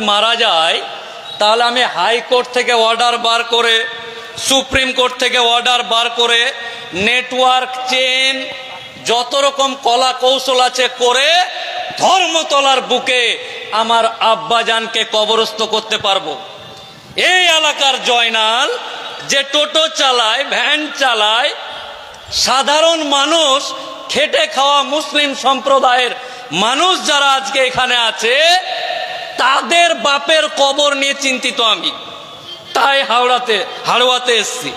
মারা যায় তাহলে আমি হাইকোর্ট থেকে অর্ডার বার করে, সুপ্রিম কোর্ট থেকে অর্ডার বার করে, নেটওয়ার্ক চেন যত রকম কলা কৌশল আছে করে ধর্মতলার বুকে আমার আব্বাজানকে কবরস্থ করতে পারবো। এই এলাকার জয়নাল যে টোটো চালায়, ভ্যান চালায়, সাধারণ মানুষ, খেটে খাওয়া মুসলিম সম্প্রদায়ের মানুষ যারা আজকে এখানে আছে, তাদের বাপের কবর নিয়ে চিন্তিত আমি। তাই হাড়ুয়াতে এসছি।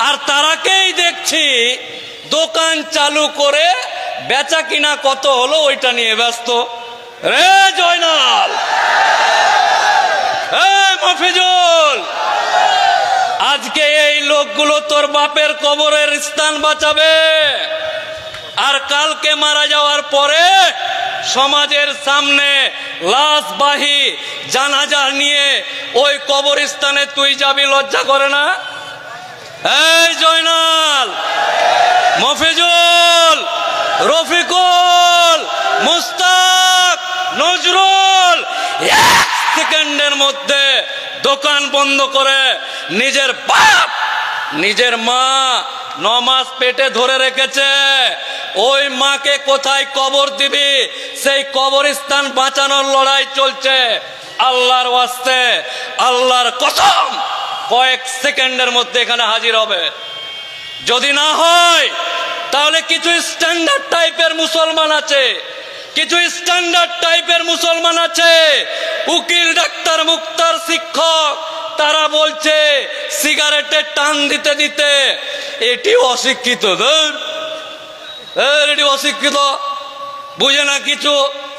আর তারাকেই দেখছি দোকান চালু করে বেচা কিনা কত হলো ওইটা নিয়ে ব্যস্ত। রে জয়নাল, মফিজুল, আজকে এই লোকগুলো তোর বাপের কবরের স্থান বাঁচাবে, আর কালকে মারা যাওয়ার পরে সমাজের সামনে লাশবাহী জানাজা নিয়ে ওই কবরস্থানে তুই যাবি, লজ্জা করে না? এই জয়নাল, মফিজুল, রফিকুল, মুস্তাক, নজরুল এক সেকেন্ডের মধ্যে দোকান বন্ধ করে নিজের বাপ, নিজের মা 9 মাস পেটে ধরে রেখেছে, ওই মাকে কোথায় কবর দিবি সেই কবরস্থান বাঁচানোর লড়াই চলছে। আল্লাহর ওয়াস্তে, আল্লাহর কসম, কয়েক সেকেন্ডের মধ্যে এখানে হাজির হবে। যদি না হয় তাহলে কিছু স্ট্যান্ডার্ড টাইপের মুসলমান আছে, কিছু স্ট্যান্ডার্ড টাইপের মুসলমান আছে, উকিল, ডাক্তার, মুক্তার, শিক্ষক, তারা বলছে সিগারেটে টান দিতে দিতে এটি অশিক্ষিত, এটি অশিক্ষিত, বুঝে না কিছু,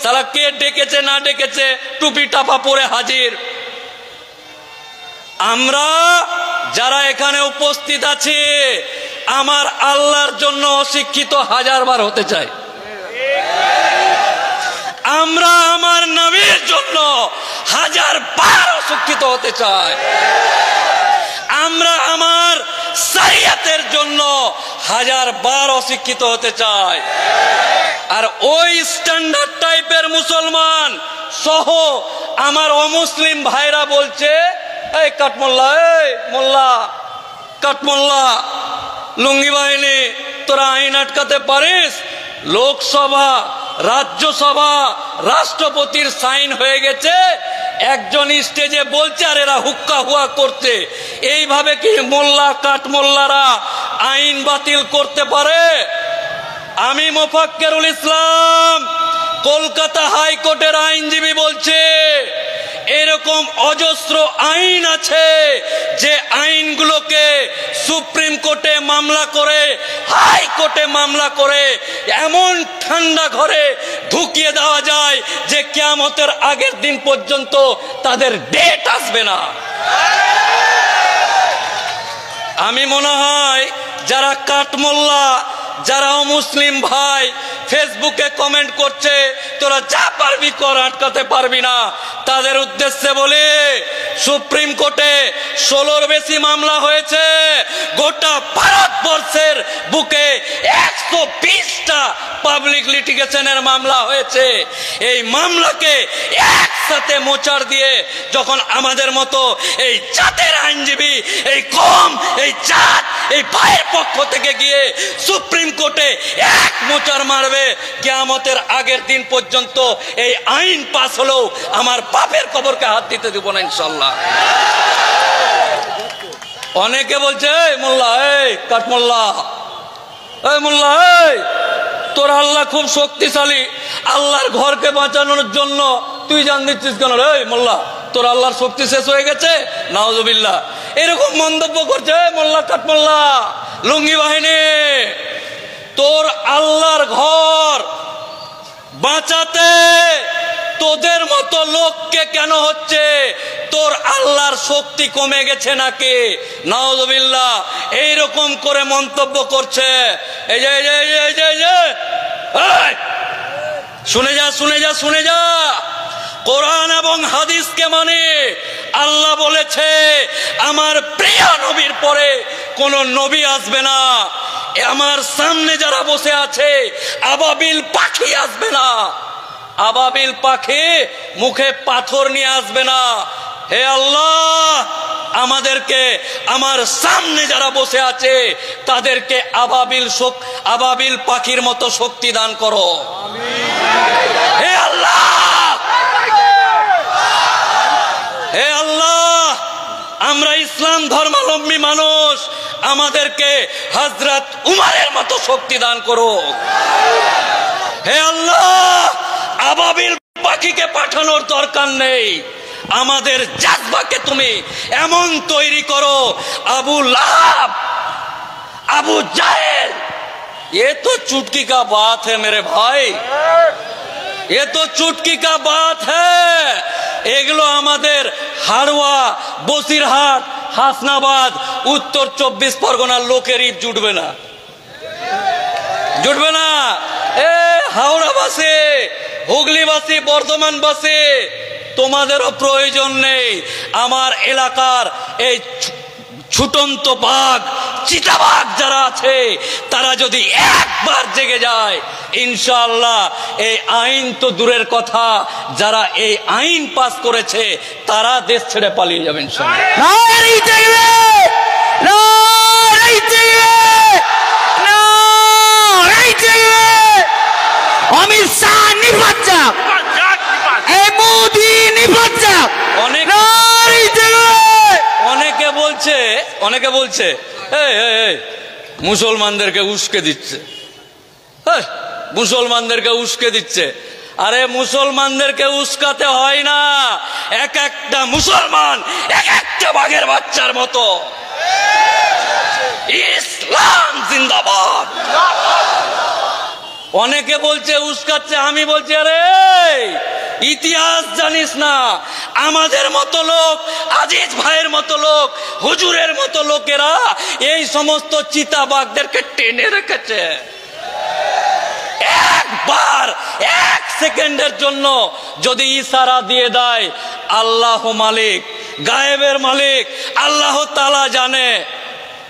সারা কে ডেকেছে না ডেকেছে টুপি টাপা পরে হাজির। আমরা যারা এখানে উপস্থিত আছি আমার আল্লাহর জন্য অশিক্ষিত 1000 বার হতে চাই। আমরা আমার নবীর জন্য 1000 বার অশিক্ষিত হতে চাই। আমরা আমার শরিয়তের জন্য 1000 বার অশিক্ষিত হতে চাই। আর ওই স্ট্যান্ডার্ড টাইপের মুসলমান সহ আমার অমুসলিম ভাইরা বলছে, এই কাঠমোল্লা, এই মোল্লা, কাঠমোল্লা, লুঙ্গি বাহিনী, তোরা আইন আটকাতে পারিস? লোকসভা, রাজ্যসভা, রাষ্ট্রপতির সাইন হয়ে গেছে, একজন স্টেজে বলছে আর এরা হুক্কা হুয়া করছে। এইভাবে কি মোল্লা, কাঠমোল্লারা আইন বাতিল করতে পারে? আমি মোফাক্কেরুল ইসলাম, কলকাতা হাইকোর্টের আইনজীবী বলছে এরকম অজস্র আইন আছে যে আইনগুলোকে সুপ্রিম কোর্টে মামলা করে, হাইকোর্টে মামলা করে এমন ঠান্ডা ঘরে ঢুকিয়ে দেওয়া যায় যে কিয়ামতের আগের দিন পর্যন্ত তাদের ডেট আসবে না। আমি মনে হয় যারা কাঠমোল্লা, যারা মুসলিম ভাই ফেসবুকে কমেন্ট করছে তোরা যা পারবি কর, আটকাতে পারবি না, তাদের উদ্দেশ্যে বলে সুপ্রিম কোর্টে 16র বেশি মামলা হয়েছে, গোটা ভারতবর্ষের বুকে 120টা পাবলিক লিটিগেশনের মামলা হয়েছে। এই মামলাকে একসাথে মোচার দিয়ে যখন আমাদের মতো এই জাতের আইনজীবী, এই কম, এই জাত, এই ভাইয়ের পক্ষ থেকে গিয়ে সুপ্রিম কোর্টে এক মোচার মারবে, কিয়ামতের আগের দিন পর্যন্ত এই আইন পাস হলেও আমার বাপের কবরকে হাত দিতে দিব না ইনশাল্লাহ। অনেকে বলছে এই মোল্লা, এই কাঠমোল্লা, এই মোল্লা, এই তোর আল্লাহ খুব শক্তিশালী, আল্লাহর ঘরকে বাঁচানোর জন্য তুই জান দিচ্ছিস কেন? রে মোল্লা, তোর আল্লাহর শক্তি শেষ হয়ে গেছে? নাউজুবিল্লাহ, এরকম মন্তব্য করছে মোল্লা, কাঠমোল্লা, লুঙ্গি বাহিনী। তোর আল্লাহর ঘর বাঁচাতে তোদের মতো লোককে কেন হচ্ছে? তোর আল্লাহর শক্তি কমে গেছে নাকি? নাউজুবিল্লাহ, এইরকম করে মন্তব্য করছে। এই যে শুনে যা, শুনে যা, শুনে যা, কোরআন এবং হাদিসকে মানে। আল্লাহ বলেছে আমার প্রিয় নবীর পরে কোন নবী আসবে না, আমার সামনে যারা বসে আছে আবাবিল পাখি আসবে না। আবাবিল পাখি মুখে পাথর নিয়ে আসবে না। হে আল্লাহ, আমাদেরকে আমার সামনে যারা বসে আছে তাদেরকে আবাবিল পাখির মতো শক্তি দান করো। হে আল্লাহ, হে আল্লাহ, আমরা ইসলাম ধর্মাবলম্বী মানুষ, আমাদেরকে হযরত উমরের মতো শক্তি দান করো। হে আল্লাহ, আবাবিল পাখিকে পাঠানোর দরকার নেই, আমাদের জাজবাকে তুমি এমন তৈরি করো, আবু লাহাব, আবু জাহেল, ये तो चुटकी का बात है मेरे भाई, ये तो चुटकी का बात है। এগুলো আমাদের হাড়োয়া, বসিরহাট, হাসনাবাদ, উত্তর 24 পরগনার লোকেরই জুটবে না, জুটবে না। হাওড়াবাসী, হুগলিবাসী, বর্ধমানবাসী, তোমাদেরও প্রয়োজন নেই। আমার এলাকার এই ছুটন্ত বাঘ, চিতাবাঘ যারা আছে, তারা যদি একবার জেগে যায়, ইনশাআল্লাহ এই আইন তো দূরের কথা, যারা এই আইন পাস করেছে তারা দেশ ছেড়ে পালিয়ে যাবে ইনশাআল্লাহ। অমিত শাহ নিপাত যাক, মোদি নিপাত যাক। অনেকে বলছে মুসলমানদেরকে উস্কে দিচ্ছে, মুসলমানদেরকে উস্কে দিচ্ছে। আরে মুসলমানদেরকে উস্কাতে হয় না, এক একটা মুসলমান এক একটা বাঘের বাচ্চার মতো। ইসলাম জিন্দাবাদ। অনেকে বলছে উস্কাচ্ছে, আমি বলছি আরে ইতিহাস জানিস না? আমাদের মতো লোক, আজিজ ভাইয়ের মতো লোক, হুজুরের মতো লোকেরা এই সমস্ত চিতাবাঘদেরকে টেনে রেখেছে। একবার এক সেকেন্ডের জন্য যদি ইশারা দিয়ে দেয়, আল্লাহ মালিক, গায়েবের মালিক আল্লাহ তাআলা জানে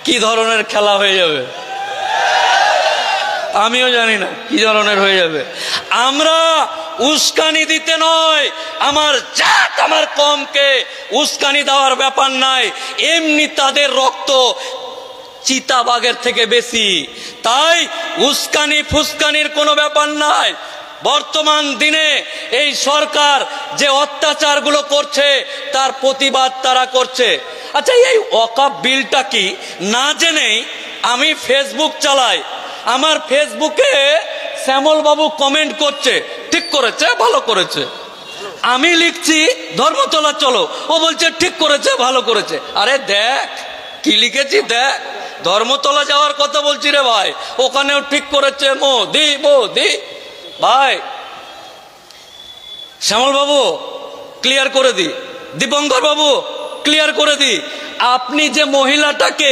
কি ধরনের খেলা হয়ে যাবে। আমিও জানি না কি ধরনের হয়ে যাবে। আমরা উস্কানি দিতে নয়, আমার জাত আমার কমকে উস্কানি দেওয়ার ব্যাপার নাই, এমনি তাদের রক্ত চিতাবাঘের থেকে বেশি, তাই উস্কানি ফুস্কানির কোনো ব্যাপার নাই। বর্তমান দিনে এই সরকার যে অত্যাচারগুলো করছে তার প্রতিবাদ তারা করছে। আচ্ছা, এই ওয়াকফ বিলটা কি না জেনেই আমি ফেসবুক চালাই, আমার ফেসবুকে শ্যামল বাবু কমেন্ট করছে, ঠিক করেছে, ভালো করেছে। আমি লিখছি ধর্মতলা চলো, ও বলছে ঠিক করেছে, ভালো করেছে। আরে দেখ কি লিখেছি, দেখ, ধর্মতলা যাওয়ার কথা বলছি রে ভাই, ওখানেও ঠিক করেছে মোদি মোদি। ভাই শ্যামল বাবু ক্লিয়ার করে দি, দীপঙ্কর বাবু ক্লিয়ার করে দি, আপনি যে মহিলাটাকে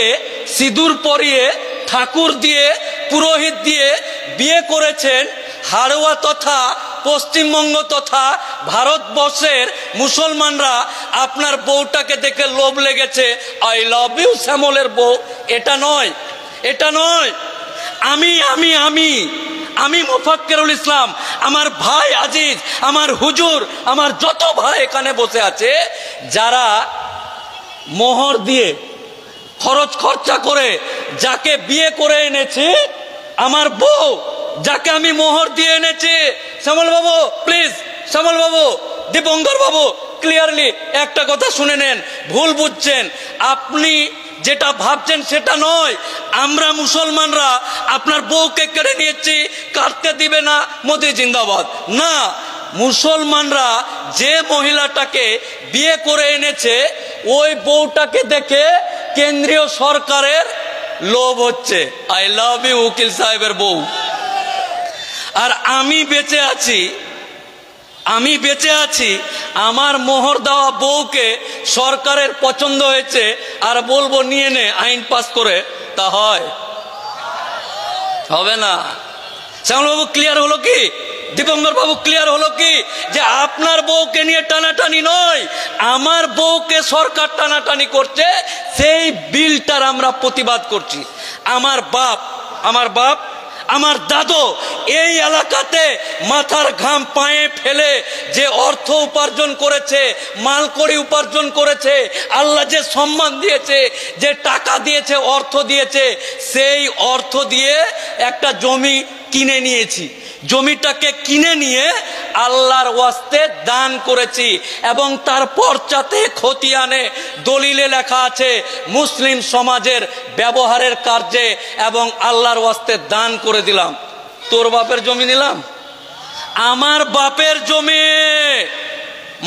সিঁদুর পরিয়ে, ঠাকুর দিয়ে, পুরোহিত দিয়ে বিয়ে করেছেন, হাড়োয়া তথা পশ্চিমবঙ্গ তথা ভারতবর্ষের মুসলমানরা আপনার বউটাকে দেখে লোভ লেগেছে, আই লাভ ইউ শ্যামলের বউ, এটা নয়, এটা নয়। আমি আমি আমি আমি মুফাক্কিরুল ইসলাম, আমার ভাই আজিজ, আমার হুজুর, আমার যত ভাই এখানে বসে আছে, যারা মোহর দিয়ে খরচ খরচা করে যাকে বিয়ে করে এনেছি, আমার বউ যাকে আমি মোহর দিয়ে এনেছি, শ্যামল বাবু please, Shyamal Babu, Dipankar Babu clearly একটা কথা শুনে নেন, ভুল বুঝছেন, আপনি যেটা ভাবছেন সেটা নয়। আমরা মুসলমানরা আপনার বউকে কেড়ে নিয়েছি, কাটতে দিবে না, মোদি জিন্দাবাদ না। মুসলমানরা যে মহিলাটাকে বিয়ে করে এনেছে, ওই বউটাকে দেখে কেন্দ্রীয় সরকারের লোভ হচ্ছে, আই লাভ ইউ উকিল সাহেবের বউ। আর আমি বেঁচে আছি, আমি বেঁচে আছি, আমার মোহর দেওয়া বউকে সরকারের পছন্দ হয়েছে, আর বলবো নিয়ে নে আইন পাস করে, তা হয়? হবে না। শ্যামল বাবু ক্লিয়ার হলো কি? দীপঙ্কর বাবু ক্লিয়ার হলো কি? যে আপনার বউকে নিয়ে টানাটানি নয়, আমার বউকে সরকার টানাটানি করছে, সেই বিলটার আমরা প্রতিবাদ করছি। আমার বাপ, আমার দাদু এই এলাকাতে মাথার ঘাম পায়ে ফেলে যে অর্থ উপার্জন করেছে, মালকড়ি উপার্জন করেছে, আল্লাহ যে সম্মান দিয়েছে, যে টাকা দিয়েছে, অর্থ দিয়েছে, সেই অর্থ দিয়ে একটা জমি কিনে নিয়েছি। জমিটাকে কিনে নিয়ে আল্লাহর ওয়াস্তে দান করেছি এবং তার পর্চাতে খতিয়ানে দলিলে লেখা আছে মুসলিম সমাজের ব্যবহারের কার্যে এবং আল্লাহর ওয়াস্তে দান করে দিলাম। তোর বাপের জমি নিলাম, আমার বাপের জমি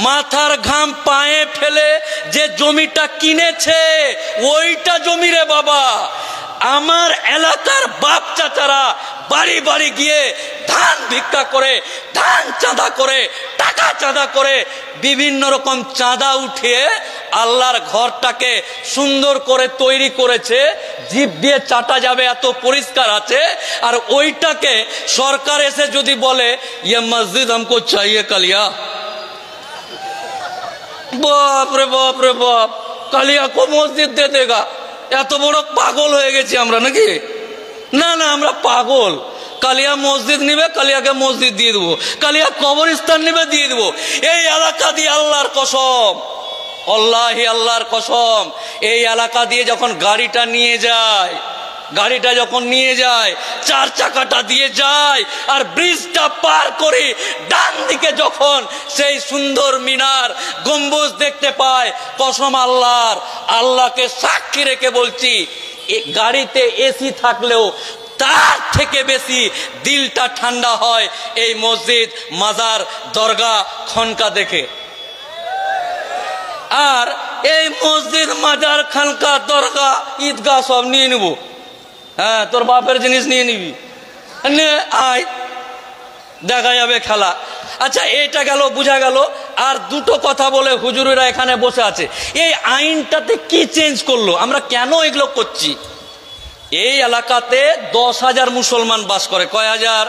মাথার ঘাম পায়ে ফেলে যে জমিটা কিনেছে ওইটা জমি রে বাবা। আমার এলাকার বাপ চাচারা বাড়ি বাড়ি গিয়ে ধান ভিক্ষা করে, ধান চাঁদা করে, টাকা চাঁদা করে, বিভিন্ন রকম চাঁদা উঠিয়ে আল্লাহর ঘরটাকে সুন্দর করে তৈরি করেছে, জিভ দিয়ে চাটা যাবে এত পরিষ্কার আছে। আর ওইটাকে সরকার এসে যদি বলে ইয়ে মসজিদ हमको चाहिए কালিয়া, বাপ রে বাপ রে বাপ, কালিয়া কো মসজিদ দে দেগা। এত বড় পাগল হয়ে গেছি আমরা নাকি? না না, আমরা পাগল। কালিয়া মসজিদ নিবে, কালিয়াকে মসজিদ দিয়ে দেবো, কালিয়া কবরস্থান নিবে, দিয়ে দেবো। এই এলাকা দিয়ে আল্লাহর কসম, আল্লাহি আল্লাহর কসম, এই এলাকা দিয়ে যখন গাড়িটা নিয়ে যায়, গাড়িটা যখন নিয়ে যায়, চার চাকাটা দিয়ে যায় আর ব্রিজটা পার করে ডান দিকে যখন সেই সুন্দর মিনার গম্বুজ দেখতে পায়, কসম আল্লাহর, আল্লাহকে সাক্ষী রেখে বলছি, গাড়িতে এসি থাকলেও তার থেকে বেশি দিলটা ঠান্ডা হয় এই মসজিদ, মাজার, দরগা, খনকা দেখে। আর এই মসজিদ, মাজার, খানকা, দরগা, ঈদগাহ সব নিয়ে নিব। হ্যাঁ, তোর বাপের জিনিস নিয়ে নিবি, আয় দেখা যাবে খেলা। আচ্ছা, এইটা গেল, বুঝা গেল। আর দুটো কথা বলে হুজুরেরা এখানে বসে আছে। এই আইনটাতে কি চেঞ্জ করলো, আমরা কেন এগুলো করছি? এই এলাকাতে 10,000 মুসলমান বাস করে। কয় হাজার?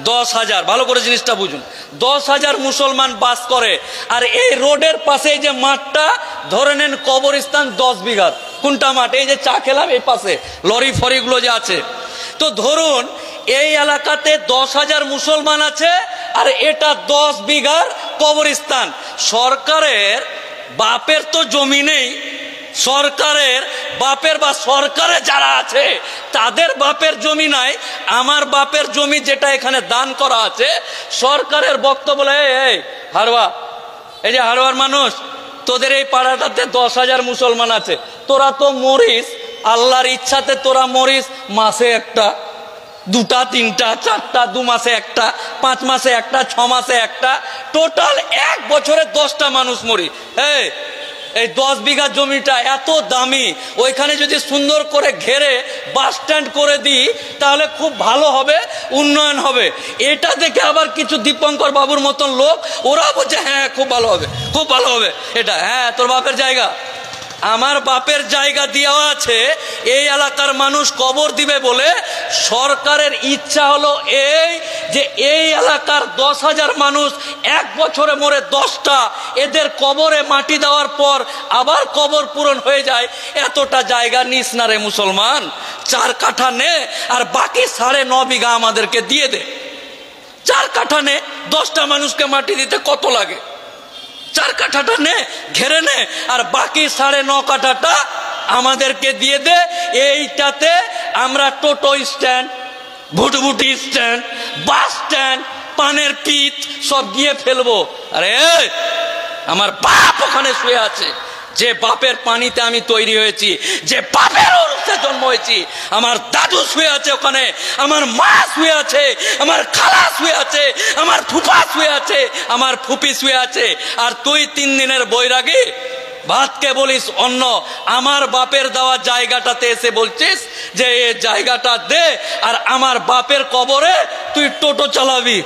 10,000। ভালো করে জিনিসটা বুঝুন, 10,000 মুসলমান বাস করে। আর এই রোডের পাশে যে মাঠটা ধরে নেন কবরস্থান 10 বিঘা। কোনটা মাঠ? এই যে চা খেলাম এই পাশে লরি ফরিগুলো যে আছে। তো ধরুন এই এলাকাতে 10,000 মুসলমান আছে আর এটা 10 বিঘার কবরস্থান। সরকারের বাপের তো জমি নেই, সরকারের বাপের বা সরকারে যারা আছে তাদের বাপের জমি নাই। আমার বাপের জমি যেটা এখানে দান করা আছে, সরকারের বক্তব্য বলে, এই হারওয়া, এই যে হারওয়ার মানুষ, তোদের এই পাড়াটাতে 10,000 মুসলমান আছে, তোরা তো মরিস আল্লাহর ইচ্ছাতে, তোরা মরিস মাসে একটা, দুটা, তিনটা, চারটা, 2 মাসে একটা, 5 মাসে একটা, 6 মাসে একটা, টোটাল 1 বছরে 10টা মানুষ মরি। এই 10 বিঘা জমিটা এত দামি, ওইখানে যদি সুন্দর করে ঘেরে বাস স্ট্যান্ড করে দিই তাহলে খুব ভালো হবে, উন্নয়ন হবে। এটা দেখে আবার কিছু দীপঙ্কর বাবুর মতন লোক, ওরা বলছে হ্যাঁ খুব ভালো হবে, খুব ভালো হবে এটা। হ্যাঁ, তোর বাপের জায়গা, আমার বাপের জায়গা দেওয়া আছে, এই এলাকার মানুষ কবর দিবে বলে সরকারের ইচ্ছা হলো এই যে এই এলাকার 10,000 মানুষ 1 বছরে মরে 10টা, এদের কবরে মাটি দেওয়ার পর আবার কবর পূরণ হয়ে যায়। এতটা জায়গা নিস না রে মুসলমান, 4 কাঠা নে আর বাকি 9.5 বিঘা আমাদেরকে দিয়ে দে। 4 কাঠা নে, 10টা মানুষকে মাটি দিতে কত লাগে? 4 কাঠাটা নে, ঘেরে নে, আর বাকি 9.5 কাঠাটা আমাদেরকে দিয়ে দে। এইটাতে আমরা টোটো স্ট্যান্ড, ভুটভুটি স্ট্যান্ড, বাস স্ট্যান্ড, পানের পিচ সব গিয়ে ফেলবো। আরে আমার বাপ ওখানে শুয়ে আছে, যে বাপের পানিতে আমি তৈরি হয়েছি, যে বাপের ওরসে জন্ম হয়েছি। আমার দাদু শুয়ে আছে ওখানে, আমার মা শুয়ে আছে, আমার খালা শুয়ে আছে, আমার ফুফা শুয়ে আছে, আমার ফুপি শুয়ে আছে। আর তুই 3 দিনের বৈরাগী ভাতকে বলিস অন্য, আমার বাপের দেওয়া জায়গাটাতে এসে বলছিস যে এই জায়গাটা দে, আর আমার বাপের কবরে তুই টোটো চালাবি,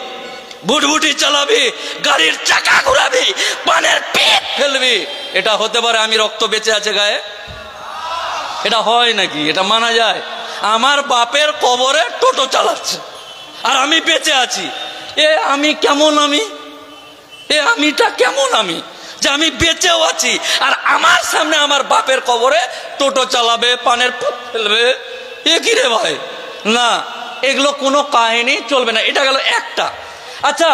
ভুটভুটি চালাবি, গাড়ির চাকা ঘুরাবি, পানের পেট ফেলবি। এটা হতে পারে? আমি রক্ত বেঁচে আছে গায়ে, এটা হয় নাকি? এটা মানা যায়? আমার বাপের কবরে টোটো চালাচ্ছে আর আমি বেঁচে আছি। আমি কেমন? আমিটা কেমন? আমি যে আমি বেঁচেও আছি আর আমার সামনে আমার বাপের কবরে টোটো চালাবে, পানের পেট ফেলবে। এ কি রে ভাই? না, এগুলো কোনো কাহিনী চলবে না। এটা গেল একটা। আচ্ছা,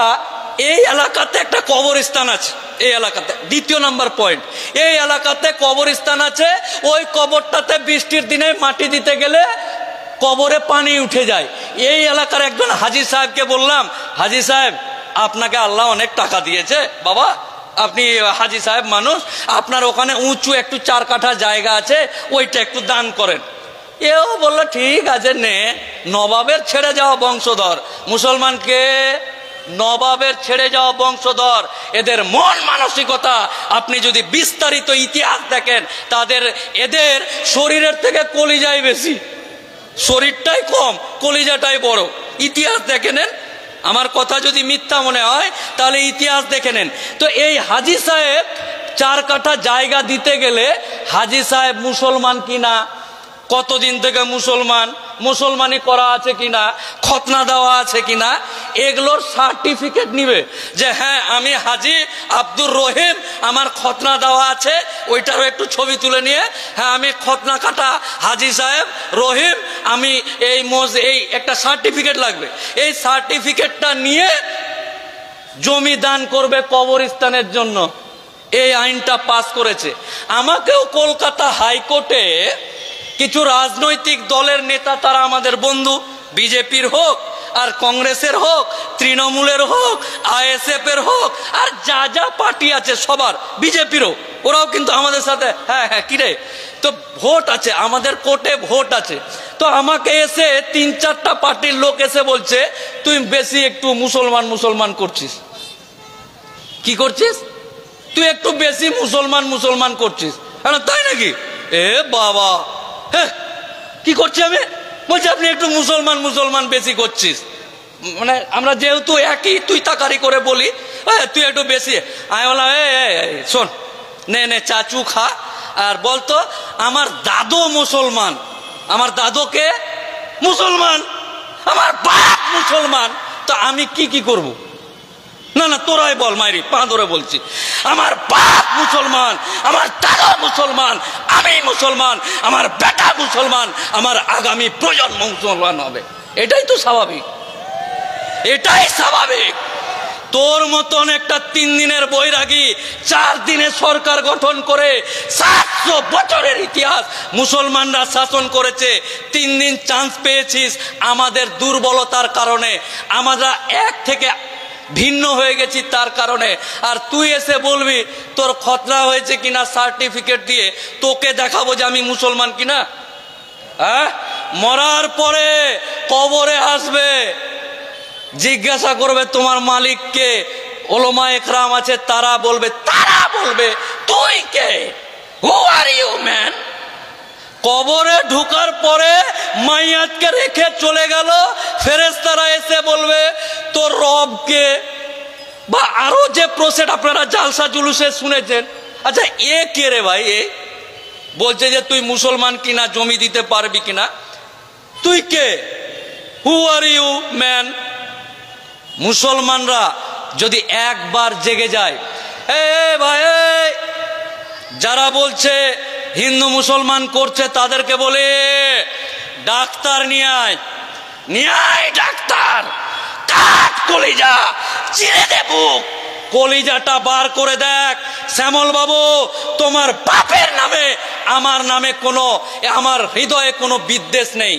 এই এলাকাতে একটা কবরস্থান আছে, এই এলাকাতে দ্বিতীয় নাম্বার পয়েন্ট, এই এলাকাতে কবরস্থান আছে। ওই কবরটাতে বৃষ্টির দিনে মাটি দিতে গেলে কবরে পানি উঠে যায়। এই এলাকার একজন হাজী সাহেবকে বললাম, হাজী সাহেব আপনাকে আল্লাহ অনেক টাকা দিয়েছে বাবা, আপনি হাজী সাহেব মানুষ, আপনার ওখানে উঁচু একটু 4 কাঠা জায়গা আছে, ওইটা একটু দান করেন। এও বললো ঠিক আছে নে। নবাবের ছেড়ে যাওয়া বংশধর, মুসলমানকে নবাবের ছেড়ে যাওয়া বংশধর, এদের মন মানসিকতা আপনি যদি বিস্তারিত ইতিহাস দেখেন, এদের শরীরের থেকে কলিজাই বেশি, শরীরটাই কম কলিজাটাই বড়। ইতিহাস দেখে নেন, আমার কথা যদি মিথ্যা মনে হয় তাহলে ইতিহাস দেখে নেন। তো এই হাজী সাহেব 4 কাঠা জায়গা দিতে গেলে হাজী সাহেব মুসলমান কিনা, কতদিন থেকে মুসলমানি করা আছে কিনা, খতনা দেওয়া আছে কিনা, এগুলোর সার্টিফিকেট নিবে যে হ্যাঁ আমি হাজী আব্দুর রহিম, আমার খতনা দেওয়া আছে, ওইটারও একটু ছবি তুলে নিয়ে হ্যাঁ আমি খতনা কাটা হাজী সাহেব রহিম, আমি এই একটা সার্টিফিকেট লাগবে। এই সার্টিফিকেটটা নিয়ে জমি দান করবে কবরস্থানের জন্য। এই আইনটা পাস করেছে। আমাকেও কলকাতা হাইকোর্টে কিছু রাজনৈতিক দলের নেতা, তারা আমাদের বন্ধু, বিজেপির হোক আর কংগ্রেসের হোক, তৃণমূলের হোক, আইএসএফ এর হোক, আর যা যা পার্টি আছে সবার, বিজেপিরও, ওরাও কিন্তু আমাদের সাথে হ্যাঁ কিরে, তো ভোট আছে আমাদের কোর্টে, ভোট আছে। তো আমাকে এসে 3-4টা পার্টির লোক এসে বলছে তুই বেশি একটু মুসলমান করছিস। কি করছিস তুই? একটু বেশি মুসলমান করছিস। তাই নাকি? এ বাবা, হ্যাঁ কি করছি আমি? বলছি আপনি একটু মুসলমান বেশি করছিস। মানে আমরা যেহেতু একই তুই তাকারি করে বলি, তুই একটু বেশি। আমি বললাম শোন, নে চাচু খা, আর বলতো আমার দাদু মুসলমান, আমার দাদুকে মুসলমান, আমার বাপ মুসলমান, তো আমি কি করব? না তোরাই বল, মাইরি পা ধরে বলছি, আমার বাপ মুসলমান, আমার দাদা মুসলমান, আমি মুসলমান, আমার বেটা মুসলমান, আমার আগামী প্রজন্ম মুসলমান হবে। এটাই তো স্বাভাবিক, এটাই স্বাভাবিক। তোর মতন একটা 3 দিনের বৈরাগী 4 দিনে সরকার গঠন করে 700 বছরের ইতিহাস মুসলমানরা শাসন করেছে। 3 দিন চান্স পেয়েছিস আমাদের দুর্বলতার কারণে, আমরা এক থেকে ভিন্ন হয়ে গেছি তার কারণে। আর তুই এসে বলবি তোর খতনা হয়েছে কিনা সার্টিফিকেট দিয়ে, তোকে দেখাবো যে আমি মুসলমান কিনা। হ্যাঁ, মরার পরে কবরে আসবে, জিজ্ঞাসা করবে তোমার মালিককে, ওলামা একরাম আছে তারা বলবে তুই কে, হু আর ইউ ম্যান। কবরে ঢুকার পরে মাইয়াতকে রেখে চলে গেল, ফেরেশতারা এসে বলবে তোর রবকে, বা আরো যে প্রসেড আপনারা জালসা জুলুসে শুনেছেন। আচ্ছা এ কে রে ভাই? এ বলছে যে তুই মুসলমান কিনা, জমি দিতে পারবি কিনা, তুই কে, হু আর ইউ ম্যান। মুসলমানরা যদি একবার জেগে যায়, ভাই যারা বলছে হিন্দু মুসলমান করছে তাদেরকে বলে ডাক্তার নিয়ে আয় ডাক্তার, কাট কলিজা, চিরে দে বুক, কলিজাটা বার করে দেখ। শ্যামল বাবু, তোমার বাপের নামে আমার নামে আমার হৃদয়ে কোনো বিদ্বেষ নেই।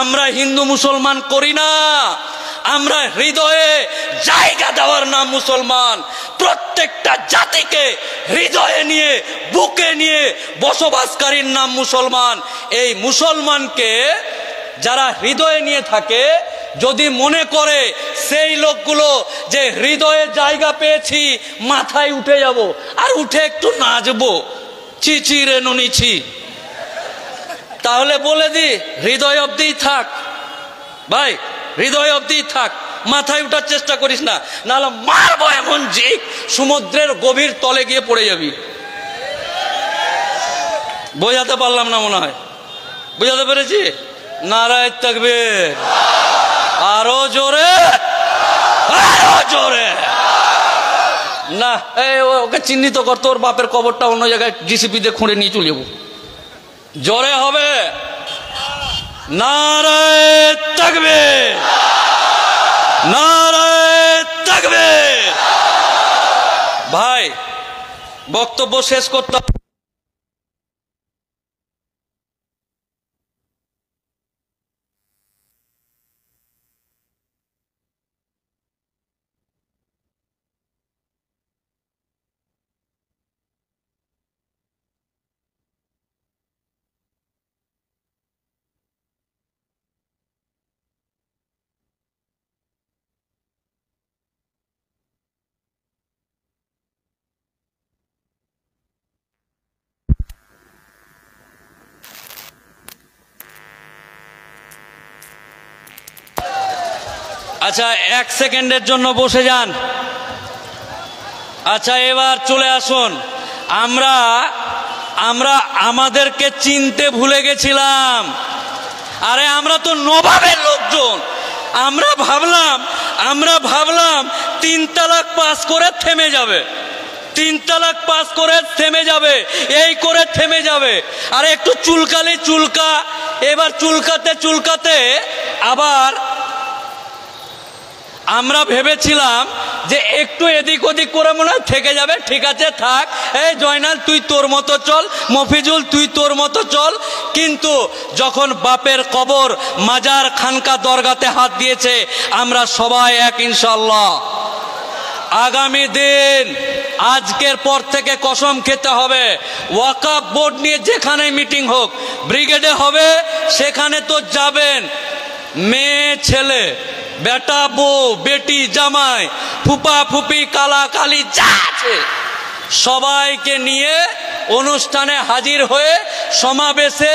আমরা হিন্দু মুসলমান করি না, আমরা হৃদয়ে জায়গা দেওয়ার নাম মুসলমান। প্রত্যেকটা জাতিকে হৃদয়ে নিয়ে, বুকে নিয়ে বসবাসকারীর নাম মুসলমান। এই মুসলমানকে যারা হৃদয়ে নিয়ে থাকে, যদি মনে করে সেই লোকগুলো যে হৃদয়ে জায়গা পেয়েছি মাথায় উঠে যাব আর উঠে একটু নাচবো, চিচি রে ননিছি, তাহলে বলে দি হৃদয় অবধি থাক ভাই, হৃদয় অবধি থাক, মাথায় উঠার চেষ্টা করিস না, নাহলে মারবো এমন যে সমুদ্রের গভীর তলে গিয়ে পড়ে যাবি। বোঝাতে পারলাম না মনে হয়? বোঝাতে পেরেছি? নারায়ে তাকবীর, আরো জোরে, আরো জোরে। না ওকে চিহ্নিত করতো, ওর বাপের কবরটা অন্য জায়গায় জিসিপি দিয়ে খুঁড়ে নিয়ে চলে যাবো। জোরে হবে, নারায়ে তাকবীর, নারায়ে তাকবীর। ভাই বক্তব্য শেষ করতে আচ্ছা 1 সেকেন্ডের জন্য বসে যান। আচ্ছা এবার চলে আসুন। আমরা আমাদেরকে চিনতে ভুলে গেছিলাম। আরে আমরা তো নবাবের লোকজন। আমরা ভাবলাম 3 তালাক পাস করে থেমে যাবে, 3 তালাক পাস করে থেমে যাবে, এই করে থেমে যাবে। আর একটু চুলকা, এবার চুলকাতে আবার আমরা ভেবেছিলাম যে একটু এদিক ওদিক করে মনে হয় থেকে যাবে। ঠিক আছে থাক, এই জয়নাল তুই তোর মতো চল, মফিজুল তুই তোর মতো চল। কিন্তু যখন বাপের কবর, মাজার, খানকা, দরগাতে হাত দিয়েছে, আমরা সবাই এক ইনশাআল্লাহ। আগামী দিন আজকের পর থেকে কসম খেতে হবে, ওয়াকফ বোর্ড নিয়ে যেখানে মিটিং হোক, ব্রিগেডে হবে, সেখানে তো যাবেন। মেয়ে ছেলে, বেটা বউ, বেটি জামাই, ফুপা ফুপি, কালা কালি যা আছে সবাইকে নিয়ে অনুষ্ঠানে হাজির হয়ে সমাবেশে,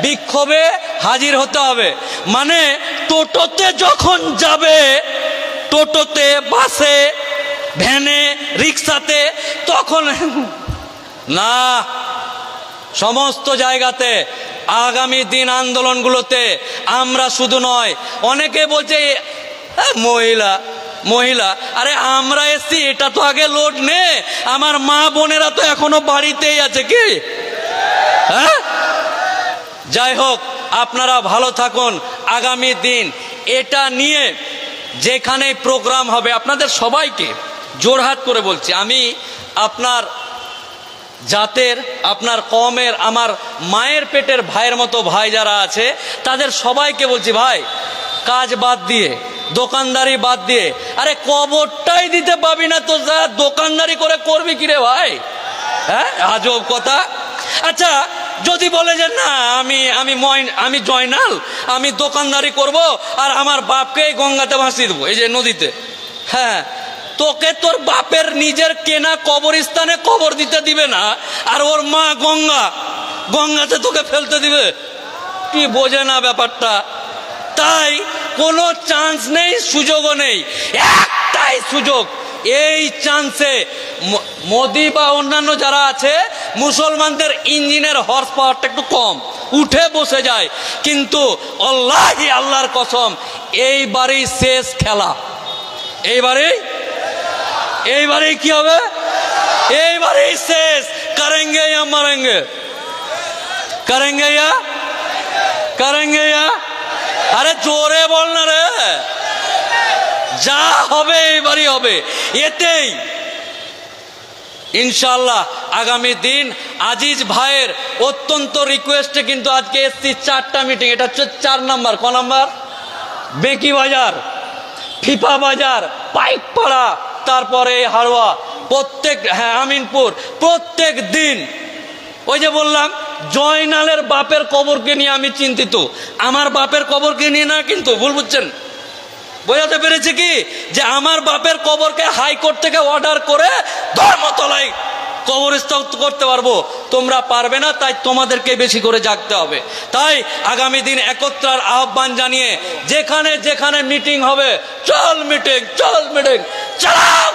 বিক্ষোভে হাজির হতে হবে। মানে টোটোতে যখন যাবে, টোটোতে, বাসে, ভ্যানে, রিক্সাতে, তখন না, সমস্ত জায়গাতে আগামী দিন আন্দোলনগুলোতে আমরা শুধু নয়, অনেকে বলছে মহিলা, আরে আমরা এসছি, এটা তো আগে লোড নে। আমার মা বোনেরা তো এখনো বাড়িতেই আছে কি? হ্যাঁ, যাই হোক, আপনারা ভালো থাকুন। আগামী দিন এটা নিয়ে যেখানে প্রোগ্রাম হবে, আপনাদের সবাইকে জোরহাত করে বলছি, আমি আপনার জাতের, আপনার কওমের, আমার মায়ের পেটের ভাইয়ের মতো ভাই যারা আছে, তাদের সবাইকে বলছি, ভাই কাজ বাদ দিয়ে, দোকানদারি বাদ দিয়ে, আরে কবরটাই দিতে পাবি না তো যা দোকানদারি করে করবি কিরে ভাই? হ্যাঁ, আজব কথা। আচ্ছা যদি বলে যে না আমি জয়নাল, আমি দোকানদারি করব আর আমার বাপকে গঙ্গাতে ভাসিয়ে দেবো, এই যে নদীতে, হ্যাঁ, তোকে তোর বাপের নিজের কেনা কবরস্থানে কবর দিতে দিবে না, আর ওর মা গঙ্গাতে তোকে ফেলতে দিবে? কি বোঝে না ব্যাপারটা। তাই কোনো চান্স নেই, সুযোগও নেই, একটাই সুযোগ। এই চান্সে মোদি বা অন্যান্য যারা আছে, মুসলমানদের ইঞ্জিনের হর্স পাওয়ারটা একটু কম, উঠে বসে যায়। কিন্তু আল্লাহর কসম, এইবারই শেষ খেলা। এইবারেই কি হবে? এইবারেই শেষ। করেঙ্গে ইয়া মারেঙ্গে, করেঙ্গে ইয়া, আরে জোরে বল না রে। যা হবে এইবারই হবে। এতেই ইনশাআল্লাহ আগামী দিন আজিজ ভাইয়ের অত্যন্ত রিকোয়েস্টে কিন্তু আজকে এসছি 4টা মিটিং। এটা হচ্ছে 4 নাম্বার। ক নাম্বার? বেকি বাজার, ফিফা বাজার, পাইকপাড়া, তারপরে হাড়োয়া, প্রত্যেক, হ্যাঁ আমিনপুর, প্রত্যেক দিন। ওই যে বললাম, জয়নালের বাপের কবরকে নিয়ে আমি চিন্তিত, আমার বাপের কবরকে নিয়ে না, কিন্তু ভুল বুঝছেন। বোঝাতে পেরেছি কি, যে আমার বাপের কবরকে হাইকোর্ট থেকে অর্ডার করে ধর্মতলায় কবরস্থান করতে পারবো, তোমরা পারবে না। তাই তোমাদেরকে বেশি করে জাগতে হবে। তাই আগামী দিন একত্রার আহ্বান জানিয়ে যেখানে যেখানে মিটিং হবে, চল মিটিং, চালাও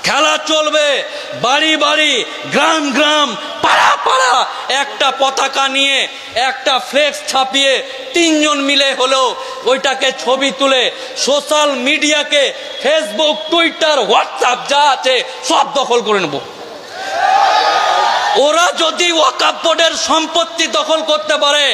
খেলা চলবে। বাড়ি বাড়ি, গ্রাম গ্রাম, পাড়া পাড়া একটা পতাকা নিয়ে, একটা ফ্লেক্স ছাপিয়ে 3 জন মিলে হলেও ওইটাকে ছবি তুলে সোশ্যাল মিডিয়াকে, ফেসবুক, টুইটার, হোয়াটসঅ্যাপ যা আছে সব দখল করে নেব। ওরা যদি ওয়াকফ বোর্ডের সম্পত্তি দখল করতে পারে,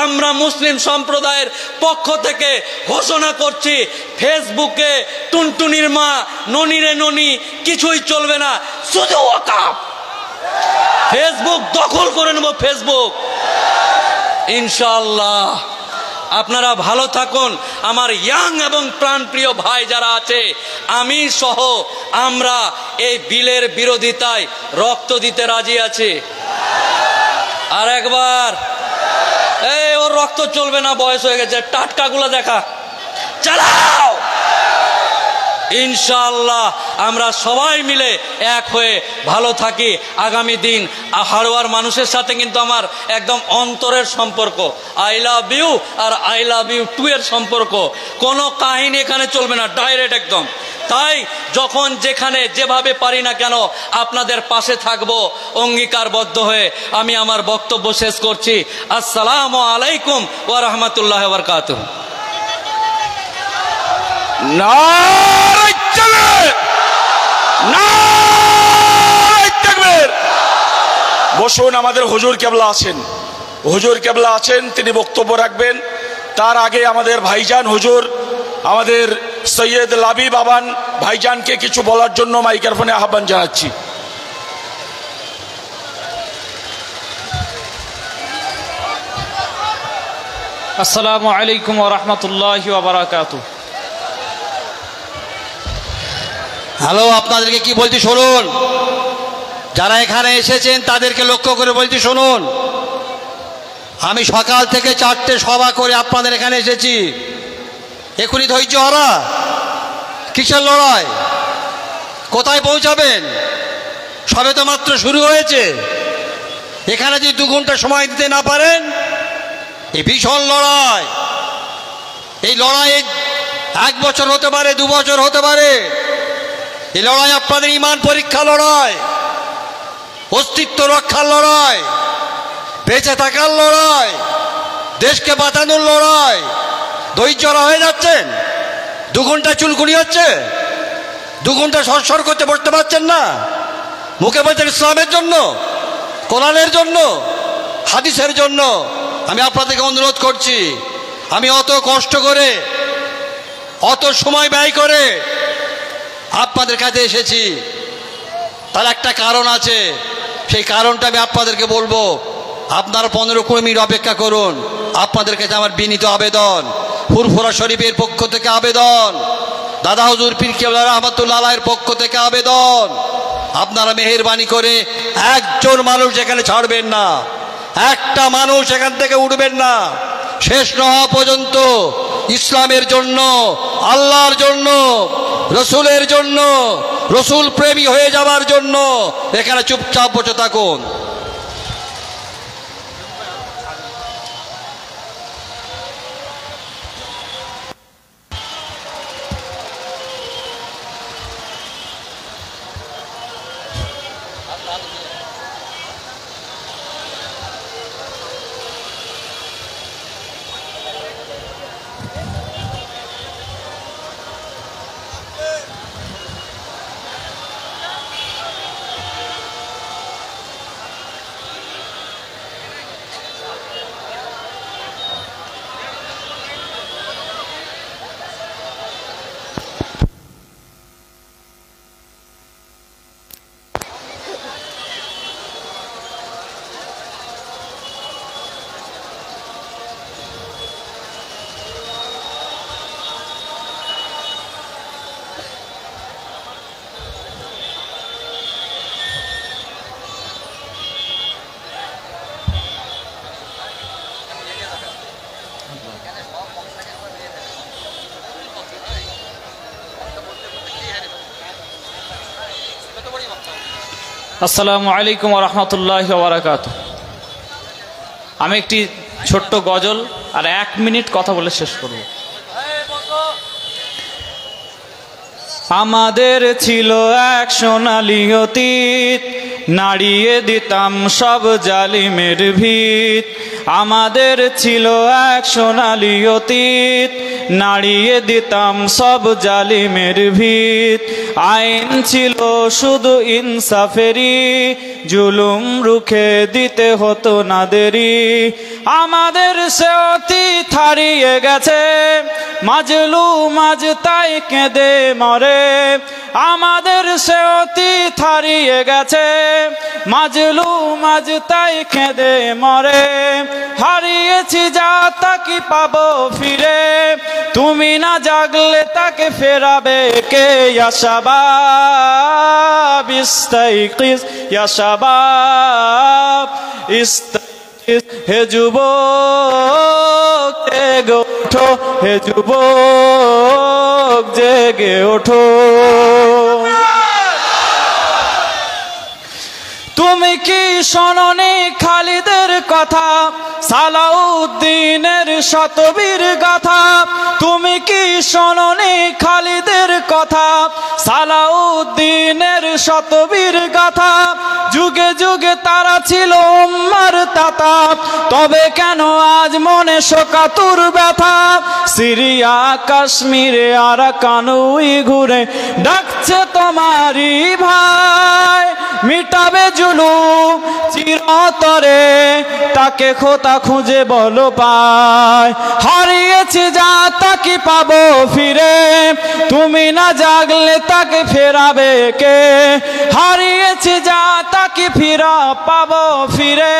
আমরা মুসলিম সম্প্রদায়ের পক্ষ থেকে ঘোষণা করছি, ফেসবুকে টুনটুনির মা, ননিরে ননি কিছুই চলবে না, শুধু ওয়াকফ। ফেসবুক দখল করে নেব, ফেসবুক ইনশাআল্লাহ। আপনারা ভালো থাকুন। আমার ইয়াং এবং প্রাণপ্রিয় ভাই যারা আছে, আমি সহ আমরা এই বিলের বিরোধিতায় রক্ত দিতে রাজি আছি। আর একবার, এই ওর রক্ত চলবে না, বয়স হয়ে গেছে, টাটকাগুলো দেখা, চালাও। ইনশাআল্লাহ আমরা সবাই মিলে এক হয়ে ভালো থাকি। আগামী দিন হাড়োয়ার মানুষের সাথে কিন্তু আমার একদম অন্তরের সম্পর্ক, আই লাভ ইউ আর আই লাভ ইউ টু এর সম্পর্ক। কোনো কাহিনী এখানে চলবে না, ডাইরেক্ট একদম। তাই যখন যেখানে যেভাবে পারি না কেন আপনাদের পাশে থাকবো অঙ্গীকারবদ্ধ হয়ে। আমি আমার বক্তব্য শেষ করছি। আসসালামু আলাইকুম ওয়া রাহমাতুল্লাহি ওয়া বারাকাতুহু। নারে তাকবীর, নারে তাকবীর। বসুন, আমাদের হুজুর কেবলা আছেন, হুজুর কেবলা আছেন, তিনি বক্তব্য রাখবেন। তার আগে আমাদের ভাইজান হুজুর, আমাদের সৈয়দ লাবিব আবান ভাইজানকে কিছু বলার জন্য মাইক্রোফোনে আহ্বান জানাচ্ছি। আসসালামু আলাইকুম ওয়া রাহমাতুল্লাহি ওয়া বারাকাতুহু। হ্যালো, আপনাদেরকে কি বলছি শুনুন। যারা এখানে এসেছেন তাদেরকে লক্ষ্য করে বলছি শুনুন। আমি সকাল থেকে 4টে সভা করে আপনাদের এখানে এসেছি। এখনই ধৈর্য হারা, কিসের লড়াই? কোথায় পৌঁছাবেন? সবে তো মাত্র শুরু হয়েছে। এখানে যদি 2 ঘন্টা সময় দিতে না পারেন, এই ভীষণ লড়াই, এই লড়াই 1 বছর হতে পারে, 2 বছর হতে পারে। এই লড়াই আপনাদের ঈমান পরীক্ষা লড়াই, অস্তিত্ব রক্ষার লড়াই, বেঁচে থাকার লড়াই, দেশকে বাঁচানোর লড়াই। ধৈর্যরা হয়ে যাচ্ছেন? 2 ঘন্টা চুলকুনি হচ্ছে, 2 ঘন্টা সরসর করতে বসতে পারছেন না। মুখে বলছেন ইসলামের জন্য, কোরআনের জন্য, হাদিসের জন্য। আমি আপনাদেরকে অনুরোধ করছি, আমি অত কষ্ট করে, অত সময় ব্যয় করে আপনাদের কাছে এসেছি, তার একটা কারণ আছে। সেই কারণটা আমি আপনাদেরকে বলবো। আপনারা 15-20 মিনিট অপেক্ষা করুন। আপনাদের কাছে আমার বিনীত আবেদন, ফুরফুরা শরীফের পক্ষ থেকে আবেদন, দাদা হুজুর পীর কেবলা রাহমাতুল্লাহ আলাইহির পক্ষ থেকে আবেদন, আপনারা মেহেরবানি করে একজন মানুষ এখানে ছাড়বেন না, একটা মানুষ এখান থেকে উঠবেন না। শেষ না হওয়া পর্যন্ত ইসলামের জন্য, আল্লাহর জন্য, রসুলের জন্য, রসুল প্রেমী হয়ে যাওয়ার জন্য এখানে চুপচাপ বসে থাকুন। আসসালামু আলাইকুম ওয়া রাহমাতুল্লাহি ওয়া বারাকাতুহু। আমি একটি ছোট্ট গজল আর 1 মিনিট কথা বলে শেষ করব। আমাদের ছিল এক সোনালী অতীত, নাড়িয়ে দিতাম সব জালিমের ভিত। আমাদের ছিল এক সোনালী অতীত, নাড়িয়ে দিতাম সব জালিমের ভিত। আইন ছিল শুধু ইনসাফেরই, জুলুম রুখে দিতে হতো না দেরি। আমাদের সে অতীত হারিয়ে গেছে, মাজলুম আজ তাই কেঁদে মরে। আমাদের সে অতীত হারিয়ে গেছে, মাজলুম আজ তাই কেঁদে মরে। হারিয়েছি যা তা কি পাবো ফিরে, তুমি না জাগলে তাকে ফেরাবে কে? ইয়া শাবাব ইস্তাইকিজ, ইয়া শাবাব ইস্তাইকিজ, হে যুবক জেগে ওঠো, হে যুবক জেগে ওঠো। তুমি কি শোনোনি খালিদের কথা, সালাউদ্দিনের শতবীর গাথা? তুমি কি শোনোনি খালিদের কথা, সালাউদ্দিনের শতবীর গাথা? যুগে যুগে তারা ছিল উম্মার তাতা, তবে কেন আজ মনে শোকাতুর ব্যথা? সিরিয়া কাশ্মীরে আরাকান উইঘুরে ডাকছে তোমারই ভাই, মিটাবে জুলুম চিরতরে, তাকে খোতা খুঁজে বলো পায়। হারিয়েছি যা তাকে পাবো ফিরে, তুমি না জাগলে তাকে ফেরাবে কে? হারিয়েছি যা তাকে ফিরা পাবো ফিরে,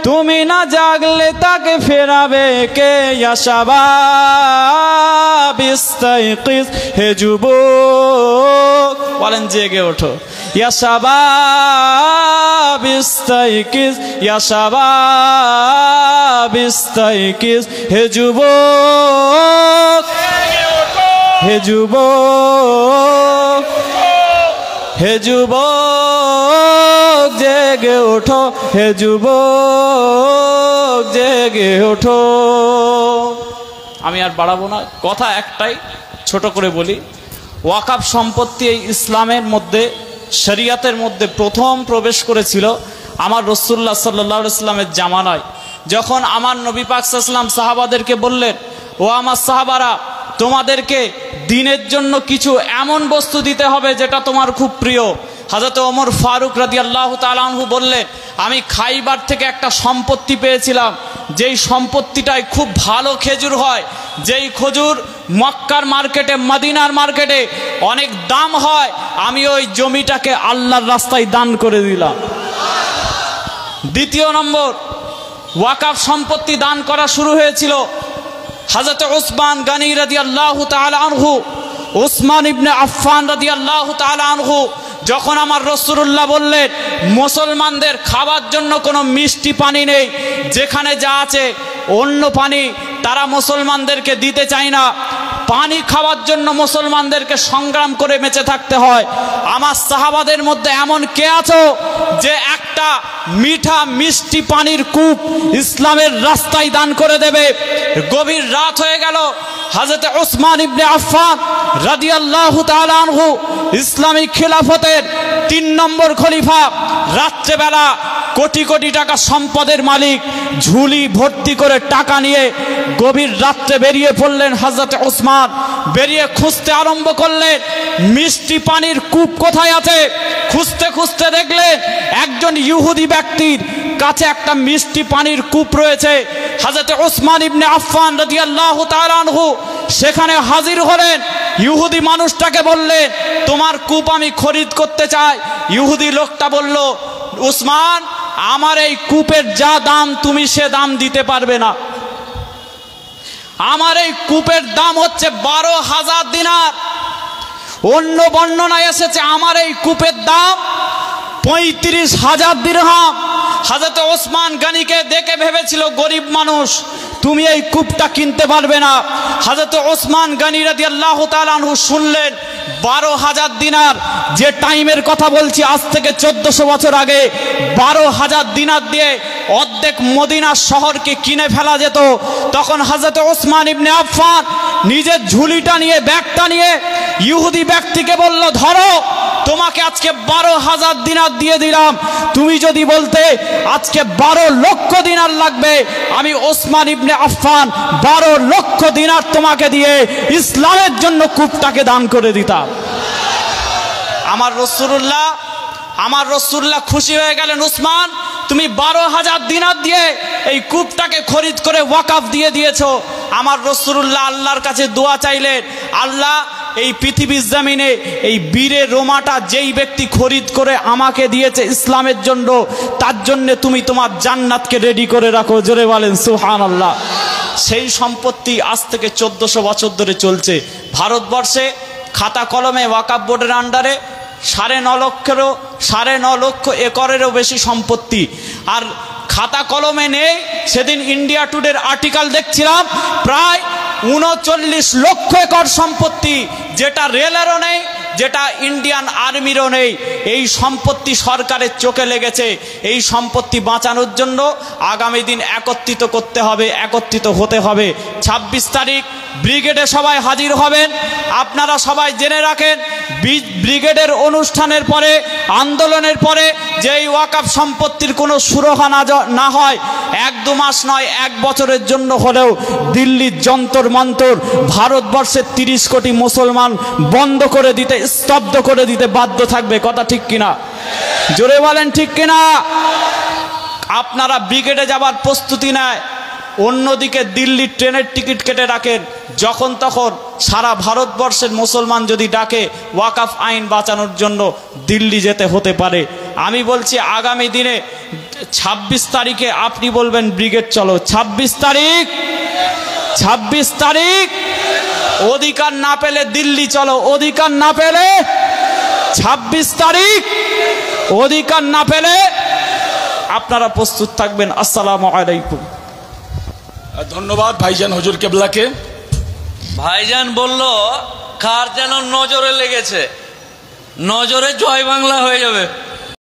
তুমি না জাগলে তাকে ফেরাবে কে? ইয়া শাবাব ইস্তাইকিজ, হে যুবক বলেন জেগে ওঠো। ইয়া শাবাব ইস্তাইকিজ, ইয়া শাবাব ইস্তাইকিজ, হে যুবক, হে যুবক, হে যুবক জেগে ওঠো, হে যুবক জেগে ওঠো। আমি আর বাড়াবো না, কথা একটাই ছোট করে বলি। ওয়াকাফ সম্পত্তি এই ইসলামের মধ্যে, শরিয়াতের মধ্যে প্রথম প্রবেশ করেছিল আমার রাসূলুল্লাহ সাল্লাল্লাহু আলাইহি ওয়াসাল্লামের জামানায়। যখন আমার নবী পাক সাল্লাল্লাহু আলাইহি ওয়াসাল্লাম সাহাবাদেরকে বললেন, ও আমার সাহাবারা, তোমাদেরকে দিনের জন্য কিছু এমন বস্তু দিতে হবে যেটা তোমার খুব প্রিয়। হযরত ওমর ফারুক রাদিয়াল্লাহু তাআলা আনহু বললেন, আমি খাইবার থেকে একটা সম্পত্তি পেয়েছিলাম, যেই সম্পত্তিটায় খুব ভালো খেজুর হয়, যেই খেজুর মক্কার মার্কেটে, মদিনার মার্কেটে অনেক দাম হয়। আমি ওই জমিটাকে আল্লাহর রাস্তায় দান করে দিলাম। দ্বিতীয় নম্বর, ওয়াকাফ সম্পত্তি দান করা শুরু হয়েছিল হযরত উসমান গনি রাদিয়াল্লাহু তাআলা আনহু, উসমান ইবনে আফফান রাদিয়াল্লাহু তাআলা আনহু যখন আমার রাসূলুল্লাহ বললেন মুসলমানদের খাবার জন্য কোনো মিষ্টি পানি নেই, যেখানে যা আছে অন্য পানি তারা মুসলমানদেরকে দিতে চায় না, পানি খাওয়ার জন্য মুসলমানদেরকে সংগ্রাম করে বেঁচে থাকতে হয়। আমার সাহাবাদের মধ্যে এমন কে আছো যে একটা মিঠা মিষ্টি পানির কূপ ইসলামের রাস্তায় দান করে দেবে? গভীর রাত হয়ে গেল, হযরত উসমান ইবনে আফফান রাদিয়াল্লাহু তাআলা আনহু ইসলামী খিলাফতের ৩ নম্বর খলিফা, রাত্রেবেলা কোটি কোটি টাকা সম্পদের মালিক, ঝুলি ভর্তি করে টাকা নিয়ে গভীর রাত্রে বেরিয়ে পড়লেন হযরত উসমান। বেরিয়ে খুঁজতে আরম্ভ করলেন মিষ্টি পানির কূপ কোথায় আছে। খুঁজতে খুঁজতে দেখলেন একজন ইহুদি ব্যক্তির কাছে একটা মিষ্টি পানির কূপ রয়েছে। হযরত উসমান ইবনে আফফান রাদিয়াল্লাহু তাআলা আনহু সেখানে হাজির হলেন। ইহুদি মানুষটাকে বললেন, তোমার কূপ আমি খরিদ করতে চাই। ইহুদি লোকটা বলল, উসমান, আমার এই কূপের যা দাম তুমি সে দাম দিতে পারবে না। আমার এই কূপের দাম হচ্ছে 12,000 দিনার। অন্য বর্ণনায় এসেছে আমার এই কূপের দাম 35,000 দিরহাম। হযরত ওসমান গনিকে দেখে ভেবেছিল গরিব মানুষ, তুমি এই কূপটা কিনতে পারবে না। হযরত ওসমান গনি রাদিয়াল্লাহু তাআলা আনহু শুনলেন 12,000 দিনার, যে টাইমের কথা বলছি আজ থেকে 1400 বছর আগে 12,000 দিনার দিয়ে অর্ধেক মদিনা শহরকে কিনে ফেলা যেত। তখন হযরত ওসমান ইবনে আফফান নিজের ঝুলিটা নিয়ে, ব্যাগটা নিয়ে ইহুদি ব্যক্তিকে বলল, ধরো, তোমাকে আজকে 12,000 দিনার দিয়ে দিলাম। তুমি যদি বলতে আজকে 12 লক্ষ দিনার লাগবে, আমি ওসমান ইবনে আফফান 12 লক্ষ দিনার তোমাকে দিয়ে ইসলামের জন্য কূপটাকে দান করে দিতাম। আমার রাসূলুল্লাহ আমার রাসূলুল্লাহ খুশি হয়ে গেলেন, উসমান তুমি 12,000 দিনার দিয়ে এই কূপটাকে খরিদ করে ওয়াকফ দিয়ে দিয়েছো। আমার রাসূলুল্লাহ আল্লাহর কাছে দোয়া চাইলেন, আল্লাহ এই পৃথিবীর জমিনে এই বীরের রোমাটা যেই ব্যক্তি খরিদ করে আমাকে দিয়েছে ইসলামের জন্য, তার জন্য তুমি তোমার জান্নাতকে রেডি করে রাখো। জোরে বলেন সুবহানাল্লাহ। সেই সম্পত্তি আজ থেকে 1400 বছর ধরে চলছে ভারতবর্ষে। খাতা কলমে ওয়াকফ বোর্ডের আন্ডারে 9.5 লক্ষ একরেরও বেশি সম্পত্তি। আর খাতা কলমে নেই, সেদিন ইন্ডিয়া টুডের আর্টিকেল দেখছিলাম, প্রায় 39 লক্ষ একর সম্পত্তি, যেটা রেলেরও নেই, যেটা ইন্ডিয়ান আর্মিরও নেই। এই সম্পত্তি সরকারের চোখে লেগেছে। এই সম্পত্তি বাঁচানোর জন্য আগামী দিন একত্রিত করতে হবে, একত্রিত হতে হবে। 26 তারিখ ব্রিগেডে সবাই হাজির হবেন। আপনারা সবাই জেনে রাখেন, ব্রিগেডের অনুষ্ঠানের পরে, আন্দোলনের পরে যেই ওয়াকফ সম্পত্তির কোনো সুরাহা না হয়, 1-2 মাস নয়, 1 বছরের জন্য হলেও দিল্লির যন্তর মন্তর ভারতবর্ষের 30 কোটি মুসলমান বন্ধ করে দিতে, স্তব্ধ করে দিতে বাধ্য থাকবে। কথা ঠিক কিনা? জোরে বলেন ঠিক কিনা? আপনারা ব্রিগেডে যাবার প্রস্তুতি নেয়, অন্যদিকে দিল্লির ট্রেনের টিকিট কেটে রাখেন। যখন তখন সারা ভারতবর্ষের মুসলমান যদি ডাকে ওয়াকফ আইন বাঁচানোর জন্য, দিল্লি যেতে হতে পারে। আমি বলছি আগামী দিনে 26 তারিখে আপনি বলবেন ব্রিগেড চলো। 26 তারিখ অধিকার না পেলে দিল্লি চলো, অধিকার না পেলে 26 তারিখ, অধিকার না পেলে আপনারা প্রস্তুত থাকবেন। আসসালামু আলাইকুম। ধন্যবাদ ভাইজান হুজুর কেবলাকে। ভাইজান বলল কার যেন নজরে লেগেছে, নজরে জয় বাংলা হয়ে যাবে।